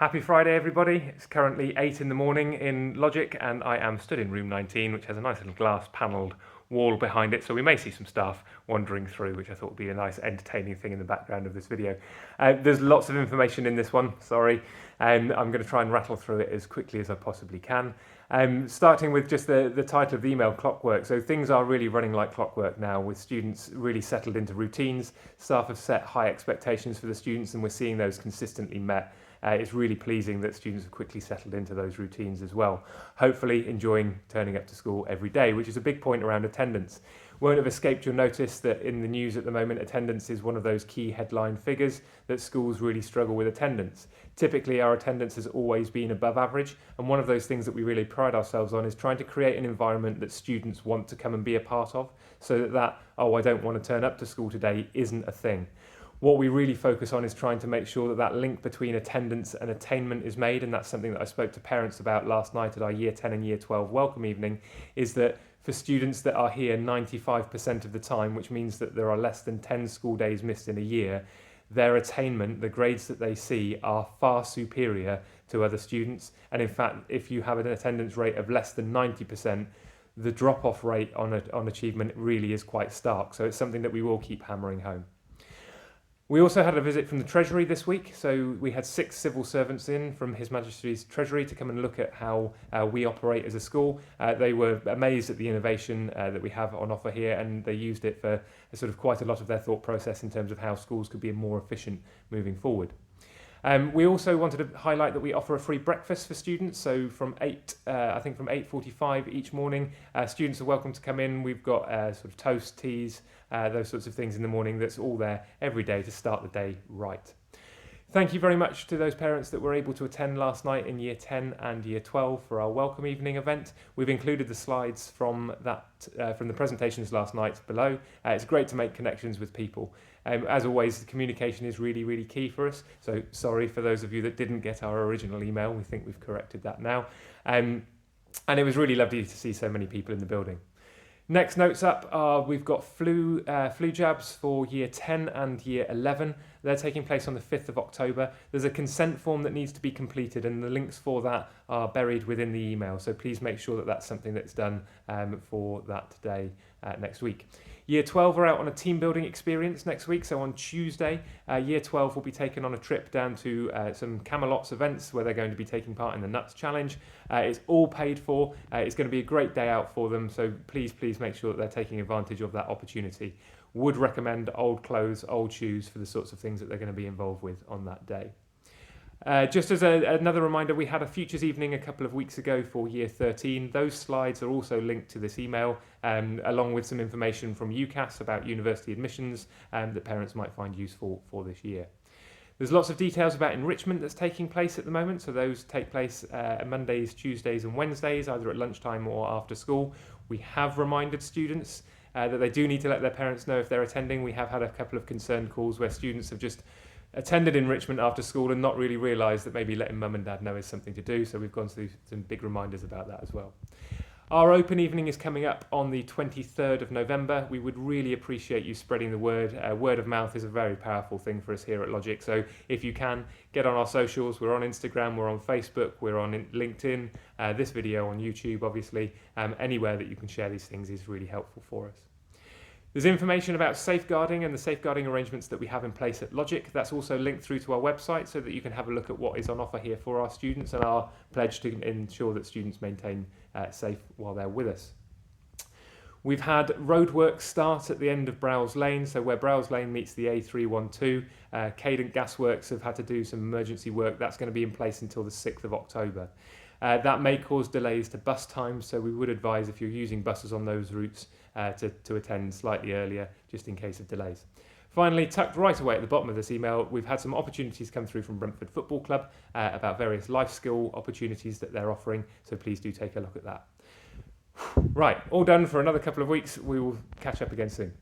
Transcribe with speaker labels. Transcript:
Speaker 1: Happy Friday, everybody. It's currently 8 in the morning in Logic, and I am stood in room 19, which has a nice little glass panelled wall behind it, so we may see some staff wandering through, which I thought would be a nice entertaining thing in the background of this video. There's lots of information in this one, sorry. I'm going to try and rattle through it as quickly as I possibly can. Starting with just the title of the email, Clockwork. So things are really running like clockwork now, with students really settled into routines. Staff have set high expectations for the students, and we're seeing those consistently met. It's really pleasing that students have quickly settled into those routines as well. Hopefully enjoying turning up to school every day, which is a big point around attendance. Won't have escaped your notice that in the news at the moment, attendance is one of those key headline figures that schools really struggle with attendance. Typically, our attendance has always been above average, and one of those things that we really pride ourselves on is trying to create an environment that students want to come and be a part of, so that oh, I don't want to turn up to school today isn't a thing. What we really focus on is trying to make sure that that link between attendance and attainment is made, and that's something that I spoke to parents about last night at our Year 10 and Year 12 welcome evening, is that for students that are here 95% of the time, which means that there are less than 10 school days missed in a year, their attainment, the grades that they see, are far superior to other students. And in fact, if you have an attendance rate of less than 90%, the drop-off rate on achievement really is quite stark. So it's something that we will keep hammering home. We also had a visit from the Treasury this week, so we had 6 civil servants in from His Majesty's Treasury to come and look at how we operate as a school. They were amazed at the innovation that we have on offer here, and they used it for sort of quite a lot of their thought process in terms of how schools could be more efficient moving forward. We also wanted to highlight that we offer a free breakfast for students. So from 8:45 each morning, students are welcome to come in. We've got sort of toast, teas, those sorts of things in the morning. That's all there every day to start the day right. Thank you very much to those parents that were able to attend last night in Year 10 and Year 12 for our welcome evening event. We've included the slides from the presentations last night below. It's great to make connections with people. As always, the communication is really, really key for us. So sorry for those of you that didn't get our original email. We think we've corrected that now. And it was really lovely to see so many people in the building. Next notes up are we've got flu jabs for Year 10 and Year 11. They're taking place on the 5th of October. There's a consent form that needs to be completed, and the links for that are buried within the email. So please make sure that that's something that's done for that day next week. Year 12 are out on a team building experience next week. So on Tuesday, Year 12 will be taken on a trip down to some Camelots events where they're going to be taking part in the Nuts Challenge. It's all paid for. It's going to be a great day out for them. So please make sure that they're taking advantage of that opportunity. Would recommend old clothes, old shoes for the sorts of things that they're going to be involved with on that day. Just as another reminder, we had a Futures evening a couple of weeks ago for Year 13. Those slides are also linked to this email, along with some information from UCAS about university admissions that parents might find useful for this year. There's lots of details about enrichment that's taking place at the moment. So those take place Mondays, Tuesdays and Wednesdays, either at lunchtime or after school. We have reminded students that they do need to let their parents know if they're attending. We have had a couple of concerned calls where students have just attended enrichment after school and not really realised that maybe letting mum and dad know is something to do. So we've gone through some big reminders about that as well. Our open evening is coming up on the 23rd of November. We would really appreciate you spreading the word. Word of mouth is a very powerful thing for us here at Logic. So if you can, get on our socials. We're on Instagram, we're on Facebook, we're on LinkedIn, this video on YouTube, obviously. Anywhere that you can share these things is really helpful for us. There's information about safeguarding and the safeguarding arrangements that we have in place at Logic. That's also linked through to our website so that you can have a look at what is on offer here for our students and our pledge to ensure that students maintain safe while they're with us. We've had roadworks start at the end of Browse Lane, so where Browse Lane meets the A312. Cadent Gasworks have had to do some emergency work. That's going to be in place until the 6th of October. That may cause delays to bus times, so we would advise if you're using buses on those routes to attend slightly earlier, just in case of delays. Finally, tucked right away at the bottom of this email, we've had some opportunities come through from Brentford Football Club about various life skill opportunities that they're offering, so please do take a look at that. Right, all done for another couple of weeks. We will catch up again soon.